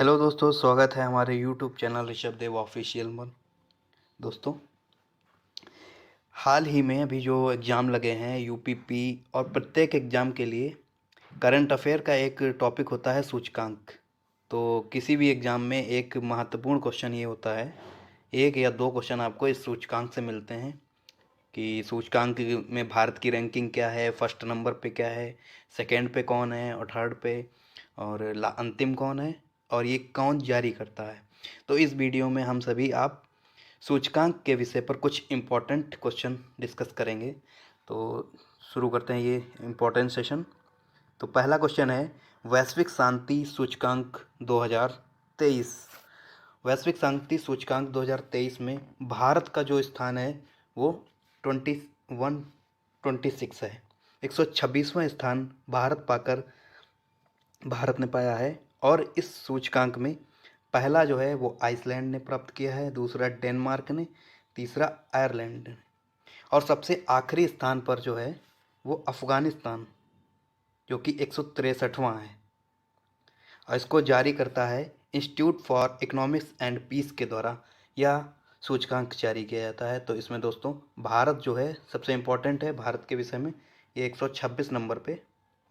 Hello दोस्तों, स्वागत है हमारे YouTube channel Rishabh Dev official में। दोस्तों, हाल ही में अभी जो एग्ज़ाम लगे हैं यूपीपी, और प्रत्येक एग्ज़ाम के लिए करंट अफेयर का एक टॉपिक होता है सूचकांक। तो किसी भी एग्ज़ाम में एक महत्वपूर्ण क्वेश्चन ये होता है, एक या दो क्वेश्चन आपको इस सूचकांक से मिलते हैं कि सूचकांक में भारत की रैंकिंग क्या है, फर्स्ट नंबर पे क्या है, सेकंड पे कौन है और थर्ड पे, और अंतिम कौन है, और ये कौन जारी करता है। तो इस वीडियो में हम सभी आप सूचकांक के विषय पर कुछ इम्पोर्टेंट क्वेश्चन डिस्कस करेंगे। तो शुरू करते हैं ये इम्पोर्टेंट सेशन। तो पहला क्वेश्चन है, वैश्विक शांति सूचकांक 2023। वैश्विक शांति सूचकांक 2023 में भारत का जो स्थान है वो 26 है। 126वां स्थान भारत ने पाया है। और इस सूचकांक में पहला जो है वो आइसलैंड ने प्राप्त किया है, दूसरा डेनमार्क ने, तीसरा आयरलैंड ने, और सबसे आखिरी स्थान पर जो है वो अफगानिस्तान, जो कि 163वां है। और इसको जारी करता है Institute for Economics and Peace के द्वारा यह सूचकांक जारी किया जाता है। तो इसमें दोस्तों भारत जो है सबसे इम्पोर्टेंट है। भारत के विषय में ये 126 नंबर पे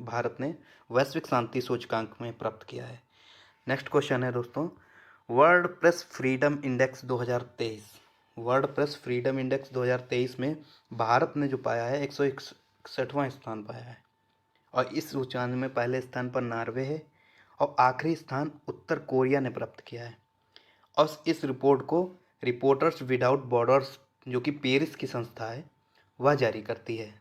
भारत ने वैश्विक शांति सूचकांक में प्राप्त किया है। नेक्स्ट क्वेश्चन है दोस्तों, world press freedom index 2023। World press freedom index 2023 में भारत ने जो पाया है 161वां स्थान पाया है। और इस सूचकांक में पहले स्थान पर नॉर्वे है और आखिरी स्थान उत्तर कोरिया ने प्राप्त किया है। और इस रिपोर्ट को रिपोर्टर्स विदाउट बॉर्डर्स, जो कि पेरिस की संस्था है, वह जारी करती है।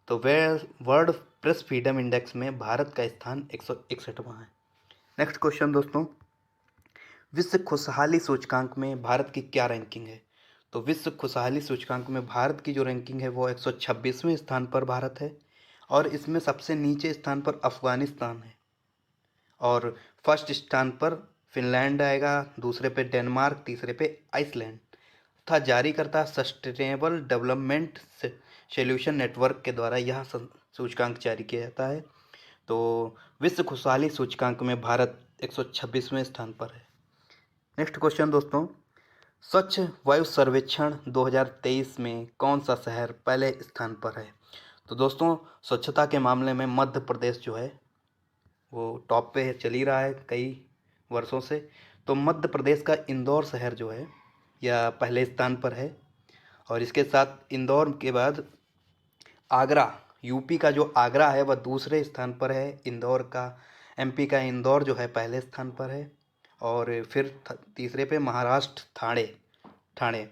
तो वह वर्ल्ड प्रेस फ्रीडम इंडेक्स में भारत का स्थान 161वां है। नेक्स्ट क्वेश्चन दोस्तों, विश्व खुशहाली सूचकांक में भारत की क्या रैंकिंग है। तो विश्व खुशहाली सूचकांक में भारत की जो रैंकिंग है वो 126वें स्थान पर भारत है। और इसमें सबसे नीचे स्थान पर अफगानिस्तान है, और फर्स्ट स्थान पर फिनलैंड आएगा, दूसरे पे डेनमार्क, तीसरे पे आइसलैंड। तथा जारी करता सस्टेनेबल डेवलपमेंट सोल्यूशन नेटवर्क के द्वारा यह सूचकांक जारी किया जाता है। तो विश्व खुशहाली सूचकांक में भारत 126वें स्थान पर है। नेक्स्ट क्वेश्चन दोस्तों, स्वच्छ वायु सर्वेक्षण 2023 में कौन सा शहर पहले स्थान पर है। तो दोस्तों, स्वच्छता के मामले में मध्य प्रदेश जो है वो टॉप पे चल ही रहा है कई वर्षों से। तो मध्य प्रदेश का इंदौर शहर जो है यह पहले स्थान पर है। और इसके साथ इंदौर के बाद आगरा, यूपी का जो आगरा है वह दूसरे स्थान पर है। इंदौर का, एमपी का इंदौर जो है पहले स्थान पर है। और फिर तीसरे पे महाराष्ट्र ठाणे ठाणे।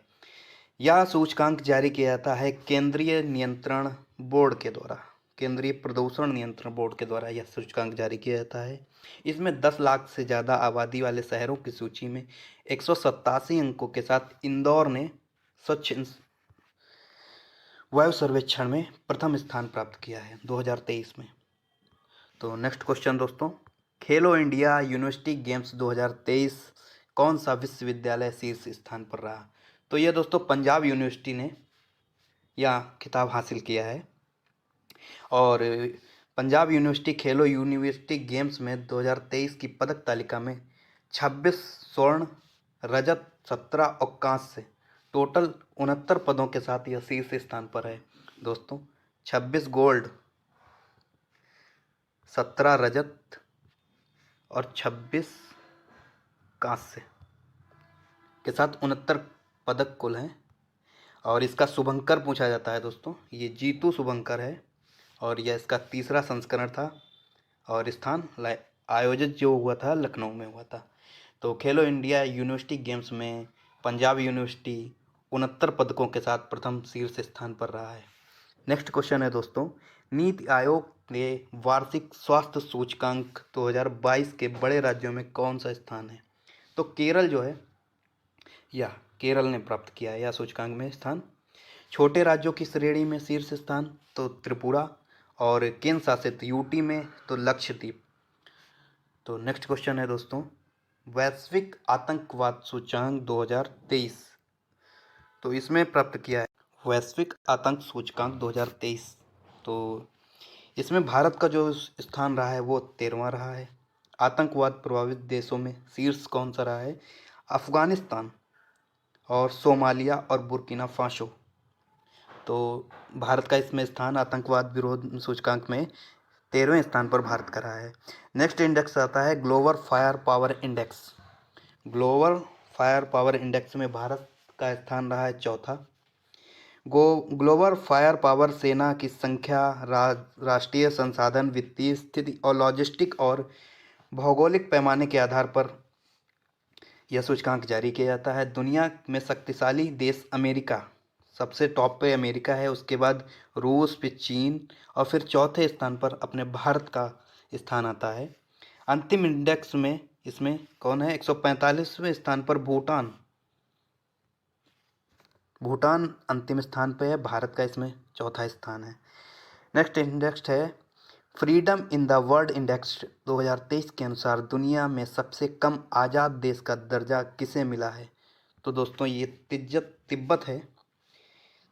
यह सूचकांक जारी किया जाता है केंद्रीय नियंत्रण बोर्ड के द्वारा, केंद्रीय प्रदूषण नियंत्रण बोर्ड के द्वारा यह सूचकांक जारी किया जाता है। इसमें 10 लाख से ज़्यादा आबादी वाले शहरों की सूची में 187 अंकों के साथ इंदौर ने स्वच्छ वायु सर्वेक्षण में प्रथम स्थान प्राप्त किया है 2023 में। तो नेक्स्ट क्वेश्चन दोस्तों, खेलो इंडिया यूनिवर्सिटी गेम्स 2023 कौन सा विश्वविद्यालय शीर्ष स्थान पर रहा। तो यह दोस्तों पंजाब यूनिवर्सिटी ने यह खिताब हासिल किया है। और पंजाब यूनिवर्सिटी खेलो यूनिवर्सिटी गेम्स में 2023 की पदक तालिका में 26 स्वर्ण, रजत, 17 और कांस्य, टोटल 69 पदों के साथ यह शीर्ष स्थान पर है दोस्तों। 26 गोल्ड, 17 रजत और 26 कांस्य के साथ 69 पदक कुल हैं। और इसका शुभंकर पूछा जाता है दोस्तों, ये जीतू शुभंकर है और यह इसका तीसरा संस्करण था। और स्थान आयोजित जो हुआ था लखनऊ में हुआ था। तो खेलो इंडिया यूनिवर्सिटी गेम्स में पंजाब यूनिवर्सिटी 69 पदकों के साथ प्रथम शीर्ष स्थान पर रहा है। नेक्स्ट क्वेश्चन है दोस्तों, नीति आयोग के वार्षिक स्वास्थ्य सूचकांक 2022 के बड़े राज्यों में कौन सा स्थान है। तो केरल जो है, या केरल ने प्राप्त किया है यह सूचकांक में स्थान। छोटे राज्यों की श्रेणी में शीर्ष स्थान तो त्रिपुरा, और केंद्र शासित यूटी में तो लक्षद्वीप। तो नेक्स्ट क्वेश्चन है दोस्तों, वैश्विक आतंकवाद सूचकांक 2023। तो इसमें प्राप्त किया है वैश्विक आतंक सूचकांक 2023। तो इसमें भारत का जो स्थान रहा है वो 13वां रहा है। आतंकवाद प्रभावित देशों में शीर्ष कौन सा रहा है? अफगानिस्तान और सोमालिया और बुर्किना फासो। तो भारत का इसमें स्थान आतंकवाद विरोध सूचकांक में 13वें स्थान पर भारत का रहा है। नेक्स्ट इंडेक्स आता है global fire power index. Global fire power index में भारत का स्थान रहा है चौथा। ग्लोबल फायर पावर सेना की संख्या, राष्ट्रीय संसाधन, वित्तीय स्थिति और लॉजिस्टिक और भौगोलिक पैमाने के आधार पर यह सूचकांक जारी किया जाता है। दुनिया में शक्तिशाली देश अमेरिका, सबसे टॉप पे अमेरिका है, उसके बाद रूस, फिर चीन और फिर चौथे स्थान पर अपने भारत का स्थान आता है। अंतिम इंडेक्स में इसमें कौन है? 145वें स्थान पर भूटान। भूटान अंतिम स्थान पे है, भारत का इसमें चौथा स्थान है। नेक्स्ट इंडेक्स है freedom in the world index 2023 के अनुसार दुनिया में सबसे कम आज़ाद देश का दर्जा किसे मिला है? तो दोस्तों ये तिब्बत है।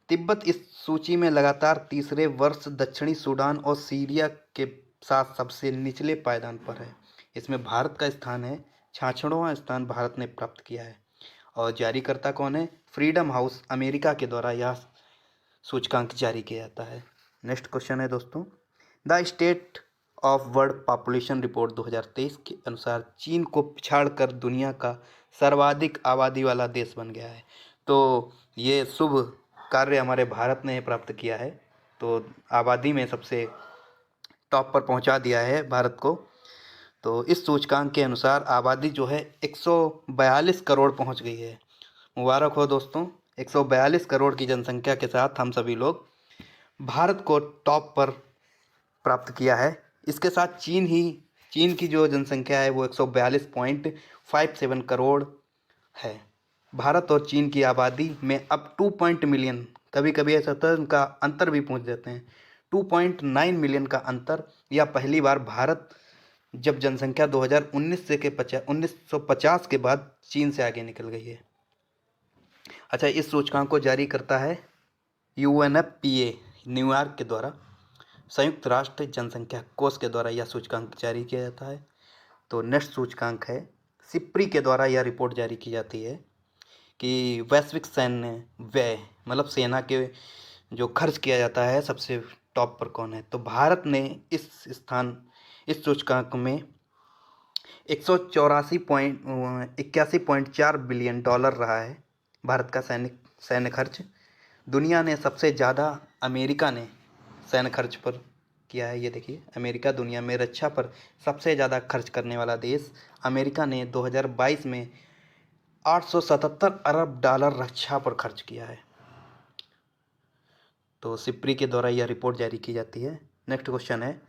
तिब्बत इस सूची में लगातार तीसरे वर्ष दक्षिणी सूडान और सीरिया के साथ सबसे निचले पायदान पर है। इसमें भारत का स्थान है 66वां स्थान भारत ने प्राप्त किया है। और जारीकर्ता कौन है? फ्रीडम हाउस अमेरिका के द्वारा यह सूचकांक जारी किया जाता है। नेक्स्ट क्वेश्चन है दोस्तों, the state of world population report 2023 के अनुसार चीन को पिछाड़कर दुनिया का सर्वाधिक आबादी वाला देश बन गया है। तो ये शुभ कार्य हमारे भारत ने प्राप्त किया है। तो आबादी में सबसे टॉप पर पहुंचा दिया है भारत को। तो इस सूचकांक के अनुसार आबादी जो है 142 करोड़ पहुंच गई है। मुबारक हो दोस्तों, 142 करोड़ की जनसंख्या के साथ हम सभी लोग भारत को टॉप पर प्राप्त किया है। इसके साथ चीन की जो जनसंख्या है वो 142.57 करोड़ है। भारत और चीन की आबादी में अब 2 मिलियन, कभी कभी ऐसा होता है उनका अंतर भी पहुंच जाते हैं, 2.9 मिलियन का अंतर। या पहली बार भारत जब जनसंख्या 2019 से के 1950 के बाद चीन से आगे निकल गई है। अच्छा, इस सूचकांक को जारी करता है UNFPA न्यूयॉर्क के द्वारा, संयुक्त राष्ट्र जनसंख्या कोष के द्वारा यह सूचकांक जारी किया जाता है। तो नेक्स्ट सूचकांक है सिप्री के द्वारा यह रिपोर्ट जारी की जाती है कि वैश्विक सैन्य व्यय, मतलब सेना के जो खर्च किया जाता है सबसे टॉप पर कौन है? तो भारत ने इस सूचकांक में 181.4 बिलियन डॉलर रहा है भारत का सैन्य खर्च। दुनिया ने सबसे ज़्यादा अमेरिका ने सैन्य खर्च पर किया है। ये देखिए, अमेरिका दुनिया में रक्षा पर सबसे ज़्यादा खर्च करने वाला देश। अमेरिका ने 2022 में 877 अरब डॉलर रक्षा पर खर्च किया है। तो सिप्री के द्वारा यह रिपोर्ट जारी की जाती है। नेक्स्ट क्वेश्चन है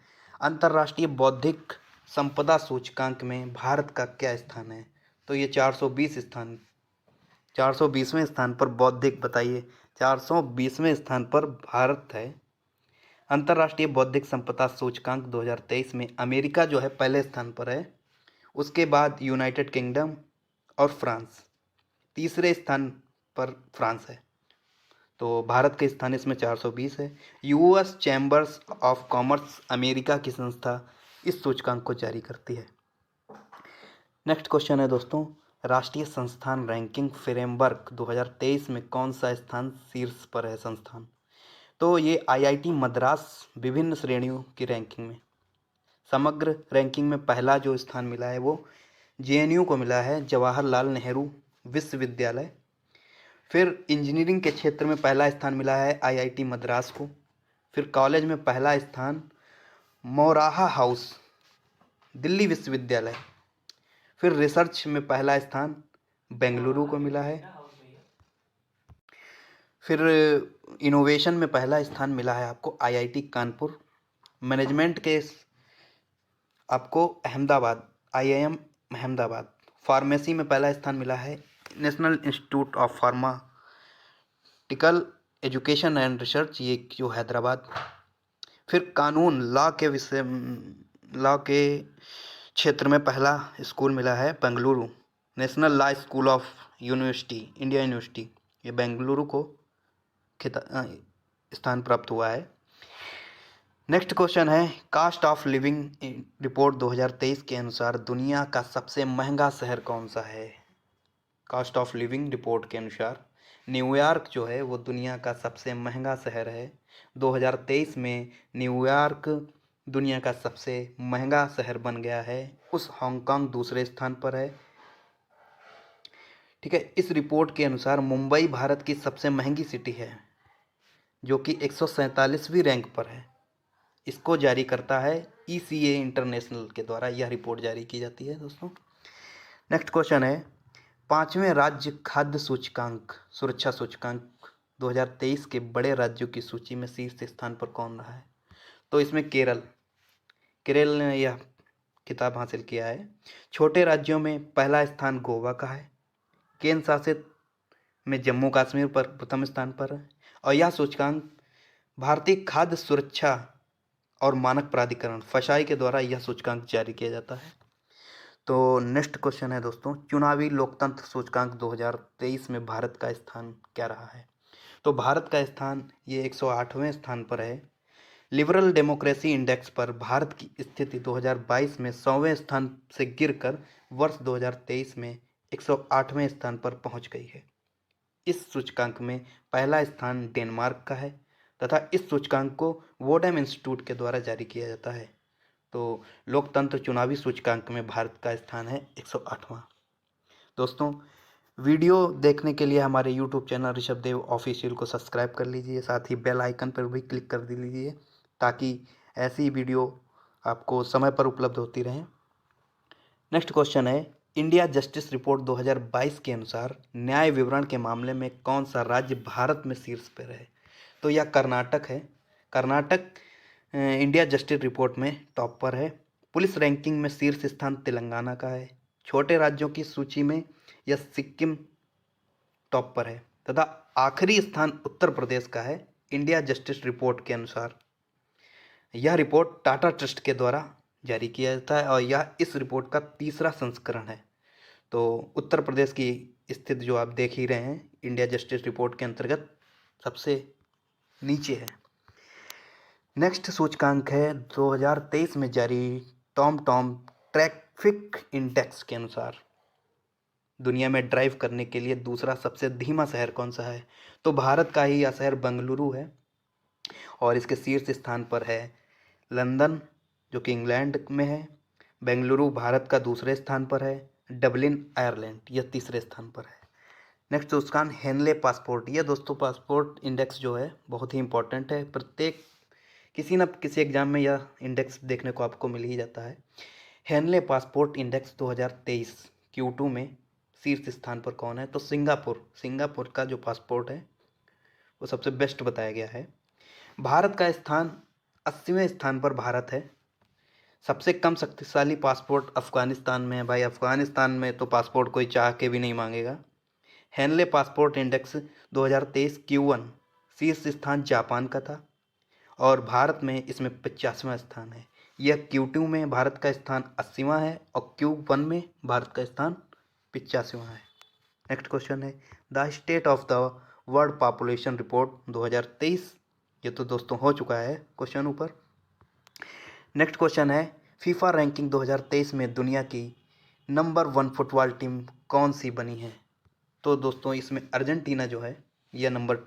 अंतर्राष्ट्रीय बौद्धिक संपदा सूचकांक में भारत का क्या स्थान है? तो ये 420वें स्थान पर बौद्धिक, बताइए, 420वें स्थान पर भारत है। अंतर्राष्ट्रीय बौद्धिक संपदा सूचकांक 2023 में अमेरिका जो है पहले स्थान पर है, उसके बाद यूनाइटेड किंगडम और फ्रांस, तीसरे स्थान पर फ्रांस है। तो भारत के स्थान इसमें 420 है। US chambers of commerce America की संस्था इस सूचकांक को जारी करती है। नेक्स्ट क्वेश्चन है दोस्तों, राष्ट्रीय संस्थान रैंकिंग फ्रेमवर्क 2023 में कौन सा स्थान शीर्ष पर है संस्थान? तो ये IIT मद्रास विभिन्न श्रेणियों की रैंकिंग में, समग्र रैंकिंग में पहला जो स्थान मिला है वो JNU को मिला है, जवाहरलाल नेहरू विश्वविद्यालय। फिर इंजीनियरिंग के क्षेत्र में पहला स्थान मिला है IIT मद्रास को। फिर कॉलेज में पहला स्थान मोराहा हाउस दिल्ली विश्वविद्यालय। फिर रिसर्च में पहला स्थान बेंगलुरु को मिला है। फिर इनोवेशन में पहला स्थान मिला है आपको IIT कानपुर। मैनेजमेंट के आपको अहमदाबाद, IIM अहमदाबाद। फार्मेसी में पहला स्थान मिला है National Institute of Pharmaceutical Education and Research, ये जो हैदराबाद। फिर कानून लॉ के क्षेत्र में पहला स्कूल मिला है Bengaluru, national law school of university, India university, ये बेंगलुरु को स्थान प्राप्त हुआ है। नेक्स्ट क्वेश्चन है, कास्ट ऑफ लिविंग रिपोर्ट 2023 के अनुसार दुनिया का सबसे महंगा शहर कौन सा है? कास्ट ऑफ लिविंग रिपोर्ट के अनुसार न्यूयॉर्क जो है वो दुनिया का सबसे महंगा शहर है। 2023 में न्यूयॉर्क दुनिया का सबसे महंगा शहर बन गया है। उस हांगकांग दूसरे स्थान पर है। ठीक है, इस रिपोर्ट के अनुसार मुंबई भारत की सबसे महंगी सिटी है, जो कि 147वीं रैंक पर है। इसको जारी करता है ECA इंटरनेशनल के द्वारा, यह रिपोर्ट जारी की जाती है दोस्तों। नेक्स्ट क्वेश्चन है, 5वें राज्य खाद्य सूचकांक सुरक्षा सूचकांक 2023 के बड़े राज्यों की सूची में शीर्ष स्थान पर कौन रहा है? तो इसमें केरल ने यह खिताब हासिल किया है। छोटे राज्यों में पहला स्थान गोवा का है। केंद्र शासित में जम्मू कश्मीर पर प्रथम स्थान पर है। और यह सूचकांक भारतीय खाद्य सुरक्षा और मानक प्राधिकरण फसाई के द्वारा यह सूचकांक जारी किया जाता है। तो नेक्स्ट क्वेश्चन है दोस्तों, चुनावी लोकतंत्र सूचकांक 2023 में भारत का स्थान क्या रहा है? तो भारत का स्थान ये 108वें स्थान पर है। लिबरल डेमोक्रेसी इंडेक्स पर भारत की स्थिति 2022 में 100वें स्थान से गिरकर वर्ष 2023 में 108वें स्थान पर पहुंच गई है। इस सूचकांक में पहला स्थान डेनमार्क का है तथा इस सूचकांक को वोडम इंस्टीट्यूट के द्वारा जारी किया जाता है। तो लोकतंत्र चुनावी सूचकांक में भारत का स्थान है 108वां। दोस्तों, वीडियो देखने के लिए हमारे YouTube channel Rishabh Dev official को सब्सक्राइब कर लीजिए, साथ ही बेल आइकन पर भी क्लिक कर दीजिए ताकि ऐसी वीडियो आपको समय पर उपलब्ध होती रहें। नेक्स्ट क्वेश्चन है, इंडिया जस्टिस रिपोर्ट 2022 के अनुसार न्याय विवरण के मामले में कौन सा राज्य भारत में शीर्ष पर है? तो यह कर्नाटक है। कर्नाटक इंडिया जस्टिस रिपोर्ट में टॉप पर है। पुलिस रैंकिंग में शीर्ष स्थान तेलंगाना का है। छोटे राज्यों की सूची में यह सिक्किम टॉप पर है तथा आखिरी स्थान उत्तर प्रदेश का है इंडिया जस्टिस रिपोर्ट के अनुसार। यह रिपोर्ट टाटा ट्रस्ट के द्वारा जारी किया जाता है और यह इस रिपोर्ट का तीसरा संस्करण है। तो उत्तर प्रदेश की स्थिति जो आप देख ही रहे हैं इंडिया जस्टिस रिपोर्ट के अंतर्गत सबसे नीचे है। नेक्स्ट सूचकांक है 2023 में जारी टॉम ट्रैफिक इंडेक्स के अनुसार दुनिया में ड्राइव करने के लिए दूसरा सबसे धीमा शहर कौन सा है? तो भारत का ही यह शहर बेंगलुरु है और इसके शीर्ष स्थान पर है लंदन, जो कि इंग्लैंड में है। बेंगलुरु भारत का दूसरे स्थान पर है। डबलिन आयरलैंड यह तीसरे स्थान पर है। नेक्स्ट सूचकांक हेनले पासपोर्ट। यह दोस्तों पासपोर्ट इंडेक्स जो है बहुत ही इंपॉर्टेंट है। प्रत्येक किसी न किसी एग्जाम में यह इंडेक्स देखने को आपको मिल ही जाता है। हेनले पासपोर्ट इंडेक्स 2023 Q2 में शीर्ष स्थान पर कौन है? तो सिंगापुर का जो पासपोर्ट है वो सबसे बेस्ट बताया गया है। भारत का स्थान 80वें स्थान पर भारत है। सबसे कम शक्तिशाली पासपोर्ट अफगानिस्तान में है। भाई अफगानिस्तान में तो पासपोर्ट कोई चाह के भी नहीं मांगेगा। हेनले पासपोर्ट इंडेक्स 2023 Q1 शीर्ष स्थान जापान का था और भारत में इसमें 85वां स्थान है। यह Q2 में भारत का स्थान 80वां है और Q1 में भारत का स्थान 85वां है। नेक्स्ट क्वेश्चन है, the state of the world population report 2023। ये तो दोस्तों हो चुका है क्वेश्चन ऊपर। नेक्स्ट क्वेश्चन है, फीफा रैंकिंग 2023 में दुनिया की नंबर 1 फुटबॉल टीम कौन सी बनी है? तो दोस्तों इसमें अर्जेंटीना जो है यह नंबर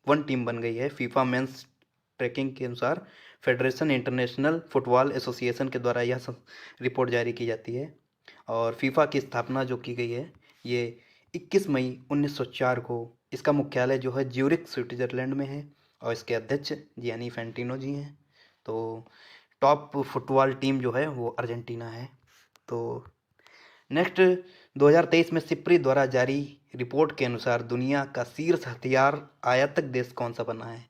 1 टीम बन गई है। फीफा मेंस ट्रैकिंग के अनुसार फेडरेशन इंटरनेशनल फुटबॉल एसोसिएशन के द्वारा यह रिपोर्ट जारी की जाती है और फीफा की स्थापना जो की गई है ये 21 मई 1904 को। इसका मुख्यालय जो है ज्यूरिख स्विट्जरलैंड में है और इसके अध्यक्ष जियानी इन्फैंटिनो जी हैं। तो टॉप फुटबॉल टीम जो है वो अर्जेंटीना है। तो नेक्स्ट 2023 में सिप्री द्वारा जारी रिपोर्ट के अनुसार दुनिया का शीर्ष हथियार आयातक देश कौन सा बना है?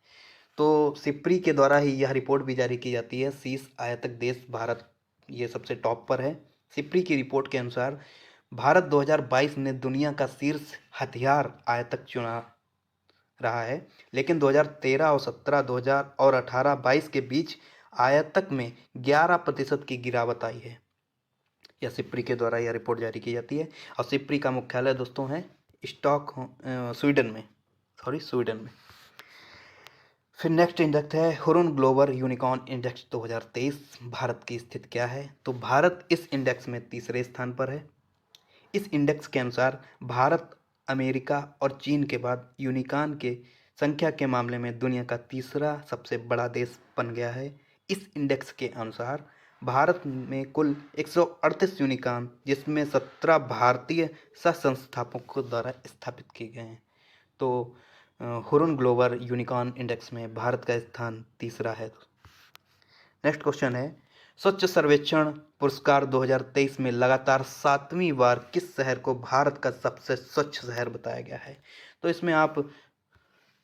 तो सिप्री के द्वारा ही यह रिपोर्ट भी जारी की जाती है। शीर्ष आयातक देश भारत ये सबसे टॉप पर है। सिप्री की रिपोर्ट के अनुसार भारत 2022 ने दुनिया का शीर्ष हथियार आयातक चुना रहा है, लेकिन 2013 और 17 2000 और 18-22 के बीच आयातक में 11% की गिरावट आई है। यह सिप्री के द्वारा यह रिपोर्ट जारी की जाती है और सिप्री का मुख्यालय दोस्तों है स्वीडन में। फिर नेक्स्ट इंडेक्स है Hurun global unicorn index 2023। Bharat की स्थिति क्या है? तो भारत इस इंडेक्स में तीसरे स्थान पर है। इस इंडेक्स के अनुसार भारत अमेरिका और चीन के बाद यूनिकॉर्न के संख्या के मामले में दुनिया का तीसरा सबसे बड़ा देश बन गया है। इस इंडेक्स के अनुसार भारत में कुल 138 यूनिकॉर्न, जिसमें 17 भारतीय सह संस्थापकों द्वारा स्थापित किए गए हैं। तो हुरुन ग्लोबल यूनिकॉर्न इंडेक्स में भारत का स्थान तीसरा है। नेक्स्ट क्वेश्चन है, स्वच्छ सर्वेक्षण पुरस्कार 2023 में लगातार 7वीं बार किस शहर को भारत का सबसे स्वच्छ शहर बताया गया है? तो इसमें आप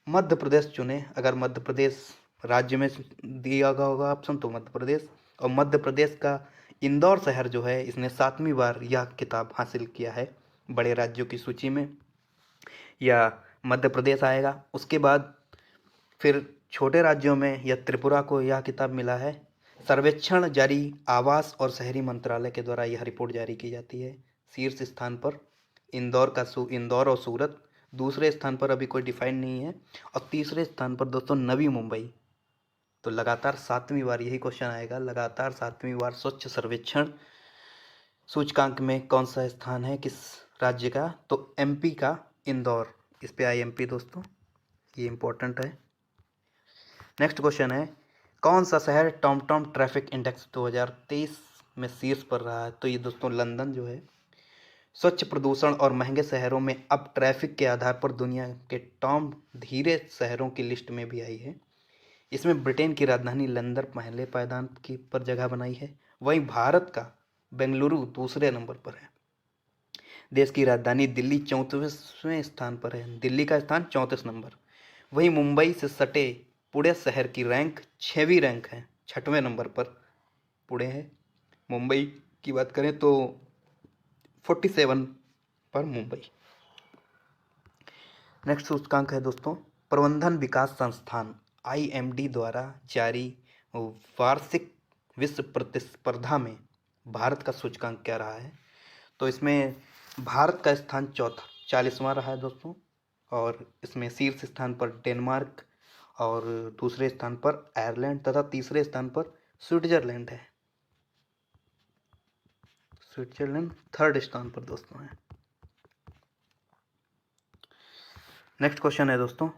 मध्य प्रदेश चुने। अगर मध्य प्रदेश राज्य में दिया गया होगा ऑप्शन तो मध्य प्रदेश, और मध्य प्रदेश का इंदौर शहर जो है इसने 7वीं बार यह खिताब हासिल किया है। बड़े राज्यों की सूची में या मध्य प्रदेश आएगा। उसके बाद फिर छोटे राज्यों में या त्रिपुरा को यह खिताब मिला है। सर्वेक्षण जारी आवास और शहरी मंत्रालय के द्वारा यह रिपोर्ट जारी की जाती है। शीर्ष स्थान पर इंदौर और सूरत, दूसरे स्थान पर अभी कोई डिफाइंड नहीं है, और तीसरे स्थान पर दोस्तों नवी मुंबई। तो लगातार 7वीं बार यही क्वेश्चन आएगा, लगातार 7वीं बार स्वच्छ सर्वेक्षण सूचकांक में कौन सा स्थान है किस राज्य का? तो एमपी का इंदौर। इस पे IMP दोस्तों, ये इंपॉर्टेंट है। नेक्स्ट क्वेश्चन है, कौन सा शहर टॉमटॉम ट्रैफिक इंडेक्स 2023 में शीर्ष पर रहा है? तो ये दोस्तों लंदन जो है स्वच्छ प्रदूषण और महंगे शहरों में अब ट्रैफिक के आधार पर दुनिया के टॉम धीरे शहरों की लिस्ट में भी आई है। इसमें ब्रिटेन की राजधानी लंदन पहले पायदान की पर जगह बनाई है। वहीं भारत का बेंगलुरु दूसरे नंबर पर है। देश की राजधानी दिल्ली 34वें स्थान पर है, दिल्ली का स्थान 34 नंबर। वहीं मुंबई से सटे पुणे शहर की रैंक 6वीं रैंक है, 6वें नंबर पर पुणे है। मुंबई की बात करें तो 47 पर मुंबई। नेक्स्ट सूचकांक है दोस्तों, प्रबंधन विकास संस्थान IMD द्वारा जारी वार्षिक विश्व प्रतिस्पर्धा में भारत का सूचकांक क्या रहा है? तो इसमें भारत का स्थान चौथा 40वां रहा है दोस्तों, और इसमें शीर्ष स्थान पर डेनमार्क और दूसरे स्थान पर आयरलैंड तथा तीसरे स्थान पर स्विट्जरलैंड है। स्विट्जरलैंड थर्ड स्थान पर दोस्तों है। नेक्स्ट क्वेश्चन है दोस्तों,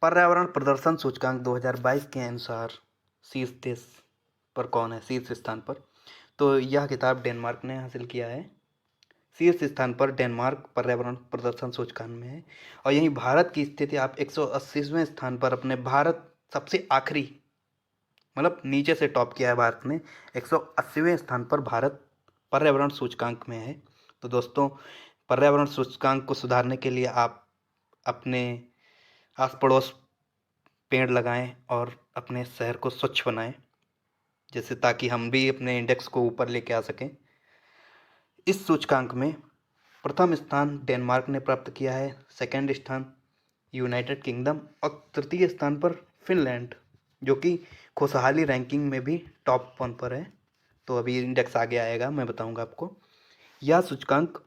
पर्यावरण प्रदर्शन सूचकांक 2022 के अनुसार शीर्ष देश पर कौन है शीर्ष स्थान पर? तो यह खिताब डेनमार्क ने हासिल किया है। शीर्ष स्थान पर डेनमार्क पर्यावरण प्रदर्शन सूचकांक में है। और यहीं भारत की स्थिति आप 180वें स्थान पर अपने भारत सबसे आखिरी, मतलब नीचे से टॉप किया है भारत ने, 180वें स्थान पर भारत पर्यावरण सूचकांक में है। तो दोस्तों पर्यावरण सूचकांक को सुधारने के लिए आप अपने आस पड़ोस पेड़ लगाएं और अपने शहर को स्वच्छ बनाएं, जैसे ताकि हम भी अपने इंडेक्स को ऊपर लेके आ सकें। इस सूचकांक में प्रथम स्थान डेनमार्क ने प्राप्त किया है, सेकंड स्थान यूनाइटेड किंगडम और तृतीय स्थान पर फिनलैंड, जो कि खुशहाली रैंकिंग में भी टॉप 1 पर है। तो अभी इंडेक्स आगे आएगा, मैं बताऊंगा आपको। यह सूचकांक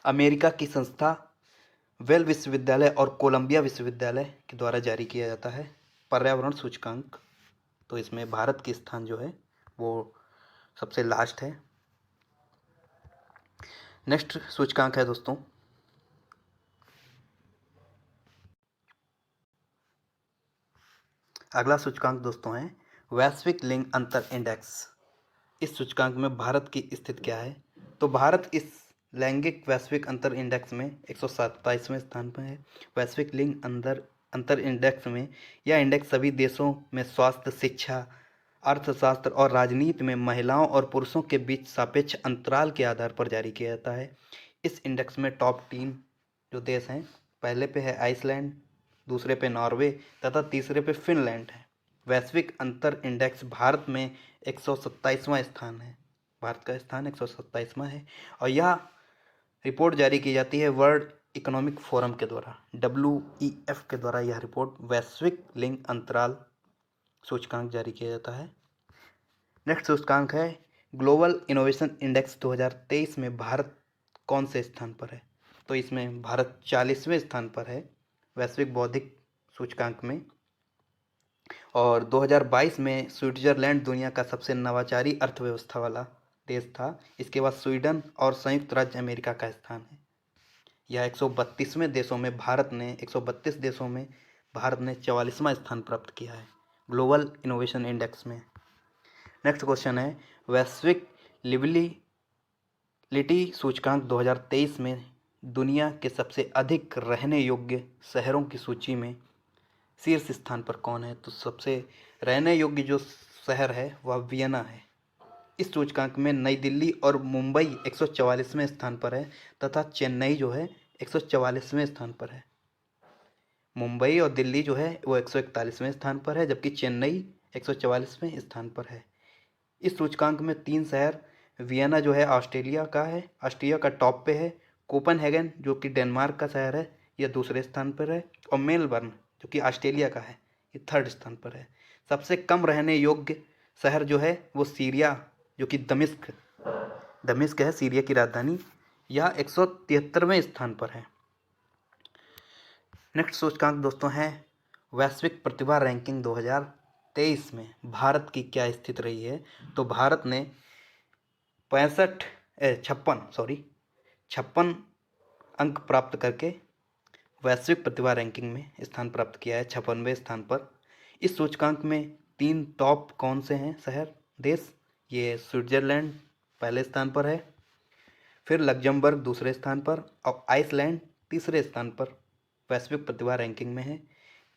अमेरिका की संस्था वेल विश्वविद्यालय और कोलंबिया विश्वविद्यालय के द्वारा जारी किया जाता है पर्यावरण सूचकांक। तो इसमें भारत की स्थान जो है वो सबसे लास्ट है। नेक्स्ट सूचकांक है दोस्तों, अगला सूचकांक दोस्तों है वैश्विक लिंग अंतर इंडेक्स। इस सूचकांक में भारत की स्थिति क्या है? तो भारत इस लैंगिक वैश्विक अंतर इंडेक्स में 127वें स्थान पर है। वैश्विक लिंग अंतर इंडेक्स में यह इंडेक्स सभी देशों में स्वास्थ्य, शिक्षा, अर्थशास्त्र और राजनीति में महिलाओं और पुरुषों के बीच सापेक्ष अंतराल के आधार पर जारी किया जाता है। इस इंडेक्स में टॉप 3 जो देश हैं, पहले पे है आइसलैंड, दूसरे पे नॉर्वे तथा तीसरे पे फिनलैंड है। वैश्विक अंतर इंडेक्स भारत में 127वां स्थान है, भारत का स्थान 127वां है। और यह रिपोर्ट जारी की जाती है वर्ल्ड इकोनॉमिक फोरम के द्वारा, WEF के द्वारा यह रिपोर्ट वैश्विक लिंग अंतराल सूचकांक जारी किया जाता है। नेक्स्ट सूचकांक है ग्लोबल इनोवेशन इंडेक्स 2023 में भारत कौन से स्थान पर है? तो इसमें भारत 40वें स्थान पर है वैश्विक बौद्धिक सूचकांक में। और 2022 में स्विट्जरलैंड दुनिया का सबसे नवाचारी अर्थव्यवस्था वाला देश था। इसके बाद स्वीडन और संयुक्त राज्य अमेरिका का स्थान है। यह 132वें देशों में भारत ने 132 देशों में भारत ने 44वां स्थान प्राप्त किया है ग्लोबल इनोवेशन इंडेक्स में। नेक्स्ट क्वेश्चन है, वैश्विक लिवलिटी सूचकांक 2023 में दुनिया के सबसे अधिक रहने योग्य शहरों की सूची में शीर्ष स्थान पर कौन है? तो सबसे रहने योग्य जो शहर है वह वियना है। इस सूचकांक में नई दिल्ली और मुंबई 144वें स्थान पर है तथा चेन्नई जो है 144वें स्थान पर है। मुंबई और दिल्ली जो है वो 141वें स्थान पर है, जबकि चेन्नई 144वें स्थान पर है। इस सूचकांक में 3 शहर, वियना जो है ऑस्ट्रेलिया का है, ऑस्ट्रिया का टॉप पे है। कोपेनहेगन जो कि डेनमार्क का शहर है, यह दूसरे स्थान पर है। और मेलबर्न जो कि ऑस्ट्रेलिया का है, ये थर्ड स्थान पर है। सबसे कम रहने योग्य शहर जो है वो सीरिया जो कि दमिश्क है, सीरिया की राजधानी, यह 173वें स्थान पर है। नेक्स्ट सूचकांक दोस्तों है वैश्विक प्रतिभा रैंकिंग 2023 में भारत की क्या स्थिति रही है? तो भारत ने 56 अंक प्राप्त करके वैश्विक प्रतिभा रैंकिंग में स्थान प्राप्त किया है, 56वें स्थान पर। इस सूचकांक में 3 टॉप कौन से हैं शहर, देश? ये स्विट्जरलैंड पहले स्थान पर है, फिर लग्जमबर्ग दूसरे स्थान पर और आइसलैंड तीसरे स्थान पर वैश्विक प्रतिभा रैंकिंग में है।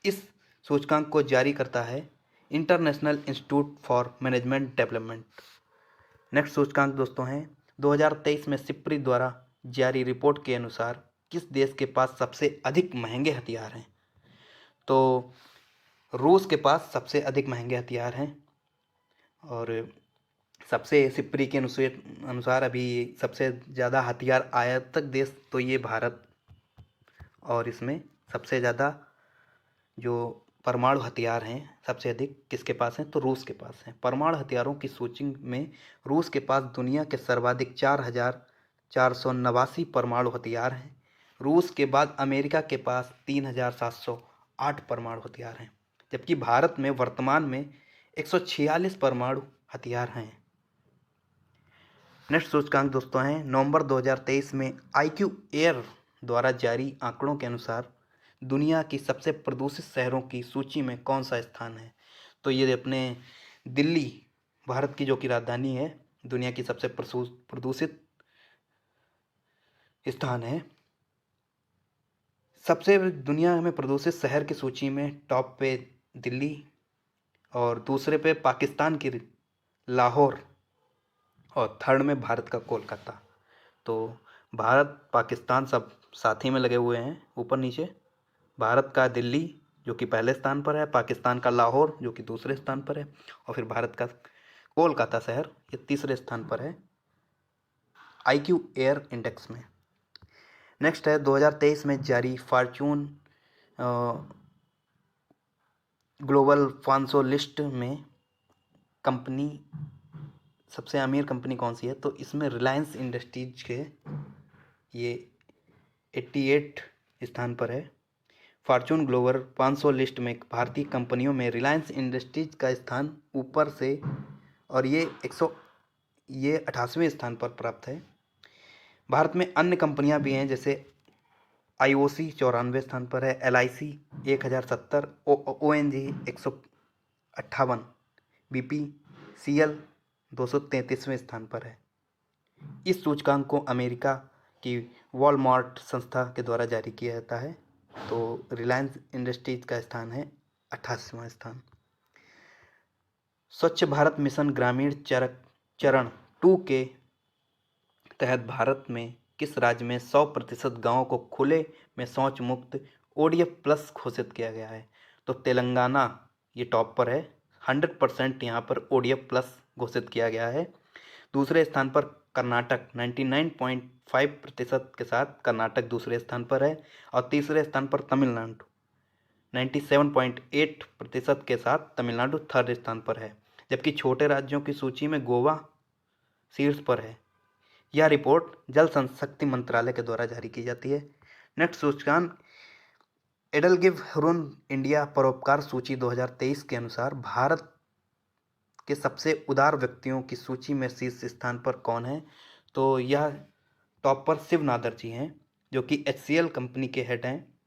इस सूचकांक को जारी करता है international institute for management development. Next सूचकांक दोस्तों हैं 2023 में सिप्री द्वारा जारी रिपोर्ट के अनुसार किस देश के पास सबसे अधिक महंगे हथियार हैं? तो रूस के पास सबसे अधिक महंगे हथियार हैं और सबसे सिप्री के अनुसार अभी सबसे ज़्यादा हथियार आयातक देश तो ये भारत, और इसमें सबसे ज़्यादा जो परमाणु हथियार हैं सबसे अधिक किसके पास हैं? तो रूस के पास हैं। परमाणु हथियारों की सूची में रूस के पास दुनिया के सर्वाधिक 4,489 परमाणु हथियार हैं। रूस के बाद अमेरिका के पास 3,708 परमाणु हथियार हैं, जबकि भारत में वर्तमान में 146 परमाणु हथियार हैं। नेक्स्ट सूचकांक दोस्तों हैं नवंबर 2023 में IQ एयर द्वारा जारी आंकड़ों के अनुसार दुनिया की सबसे प्रदूषित शहरों की सूची में कौन सा स्थान है? तो ये अपने दिल्ली, भारत की जो कि राजधानी है, दुनिया की सबसे प्रदूषित स्थान है। सबसे दुनिया में प्रदूषित शहर की सूची में टॉप पे दिल्ली और दूसरे पे पाकिस्तान की लाहौर और थर्ड में भारत का कोलकाता। तो भारत पाकिस्तान सब साथ ही में लगे हुए हैं, ऊपर नीचे। भारत का दिल्ली जो कि पहले स्थान पर है, पाकिस्तान का लाहौर जो कि दूसरे स्थान पर है, और फिर भारत का कोलकाता शहर ये तीसरे स्थान पर है IQ एयर इंडेक्स में। नेक्स्ट है 2023 में जारी फॉर्च्यून ग्लोबल 500 लिस्ट में कंपनी, सबसे अमीर कंपनी कौन सी है? तो इसमें रिलायंस इंडस्ट्रीज के ये 88 स्थान पर है। फॉर्च्यून ग्लोबल 500 लिस्ट में भारतीय कंपनियों में रिलायंस इंडस्ट्रीज का स्थान ऊपर से, और ये 88वें स्थान पर प्राप्त है। भारत में अन्य कंपनियां भी हैं, जैसे IOC 94वें स्थान पर है, LIC 1070, ONG 158, BPCL 233वें स्थान पर है। इस सूचकांक को अमेरिका की वॉलमार्ट संस्था के द्वारा जारी किया जाता है। तो रिलायंस इंडस्ट्रीज का स्थान है 88वां स्थान। स्वच्छ भारत मिशन ग्रामीण चरण 2 के तहत भारत में किस राज्य में 100% गाँव को खुले में शौच मुक्त ODF प्लस घोषित किया गया है? तो तेलंगाना ये टॉप पर है, 100% यहाँ पर ODF प्लस घोषित किया गया है। दूसरे स्थान पर कर्नाटक 99.5% के साथ कर्नाटक दूसरे स्थान पर है, और तीसरे स्थान पर तमिलनाडु 97.8% के साथ तमिलनाडु थर्ड स्थान पर है, जबकि छोटे राज्यों की सूची में गोवा शीर्ष पर है। यह रिपोर्ट जल शक्ति मंत्रालय के द्वारा जारी की जाती है। नेक्स्ट सूचकांक एडल गिव हुरुन इंडिया परोपकार सूची 2023 के अनुसार भारत के सबसे उदार व्यक्तियों की सूची में शीर्ष स्थान पर कौन है? तो यह टॉप पर शिव नादर जी हैं, जो कि HCL कंपनी के हेड हैं।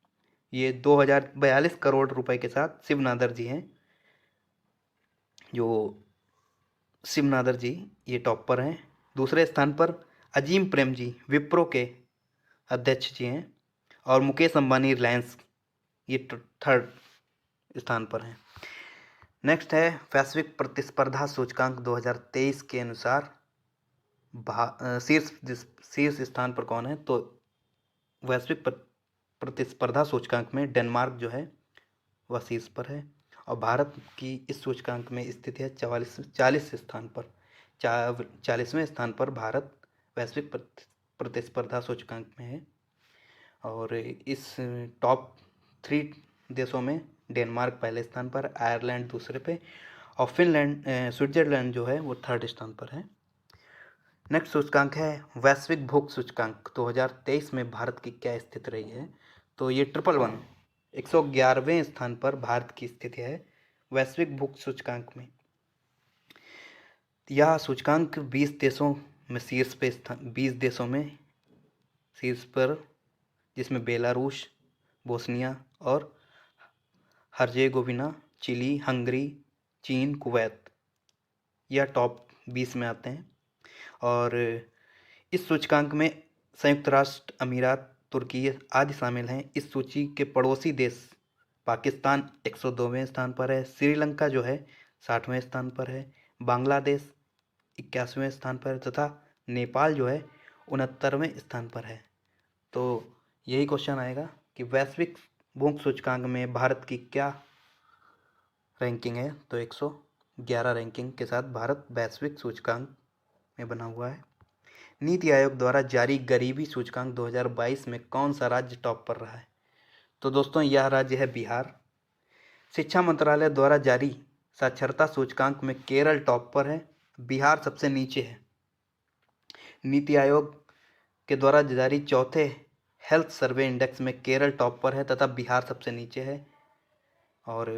ये 2042 करोड़ रुपए के साथ शिव नादर जी हैं, जो शिव नादर जी ये टॉप पर हैं। दूसरे स्थान पर अजीम प्रेम जी विप्रो के अध्यक्ष जी हैं, और मुकेश अंबानी रिलायंस ये थर्ड स्थान पर हैं। नेक्स्ट है वैश्विक प्रतिस्पर्धा सूचकांक 2023 के अनुसार शीर्ष स्थान पर कौन है? तो वैश्विक प्रतिस्पर्धा सूचकांक में डेनमार्क जो है वह शीर्ष पर है, और भारत की इस सूचकांक में स्थिति है 40 स्थान पर। 40वें स्थान पर भारत वैश्विक प्रतिस्पर्धा सूचकांक में है। और इस टॉप 3 देशों में डेनमार्क पहले स्थान पर, आयरलैंड दूसरे पे, और फिनलैंड स्विट्जरलैंड जो है वो थर्ड स्थान पर है। नेक्स्ट सूचकांक है वैश्विक भूख सूचकांक 2023 में भारत की क्या स्थिति रही है? तो ये 111वें स्थान पर भारत की स्थिति है वैश्विक भूख सूचकांक में। यह सूचकांक 20 देशों में शीर्ष पर, जिसमें बेलारूस, बोस्निया और हर्जेगोविना, चिली, हंगरी, चीन, कुवैत यह टॉप 20 में आते हैं। और इस सूचकांक में संयुक्त राष्ट्र अमीरात, तुर्की आदि शामिल हैं। इस सूची के पड़ोसी देश पाकिस्तान 102वें स्थान पर है, श्रीलंका जो है 60वें स्थान पर है, बांग्लादेश 81वें स्थान पर है, तथा नेपाल जो है 69वें स्थान पर है। तो यही क्वेश्चन आएगा कि वैश्विक भूख सूचकांक में भारत की क्या रैंकिंग है? तो 111 रैंकिंग के साथ भारत वैश्विक सूचकांक में बना हुआ है। नीति आयोग द्वारा जारी गरीबी सूचकांक 2022 में कौन सा राज्य टॉप पर रहा है? तो दोस्तों यह राज्य है बिहार। शिक्षा मंत्रालय द्वारा जारी साक्षरता सूचकांक में केरल टॉप पर है, बिहार सबसे नीचे है। नीति आयोग के द्वारा जारी चौथे हेल्थ सर्वे इंडेक्स में केरल टॉप पर है तथा बिहार सबसे नीचे है। और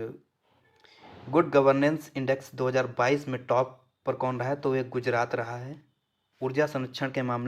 गुड गवर्नेंस इंडेक्स 2022 में टॉप पर कौन रहा है? तो यह गुजरात रहा है। ऊर्जा संरक्षण के मामले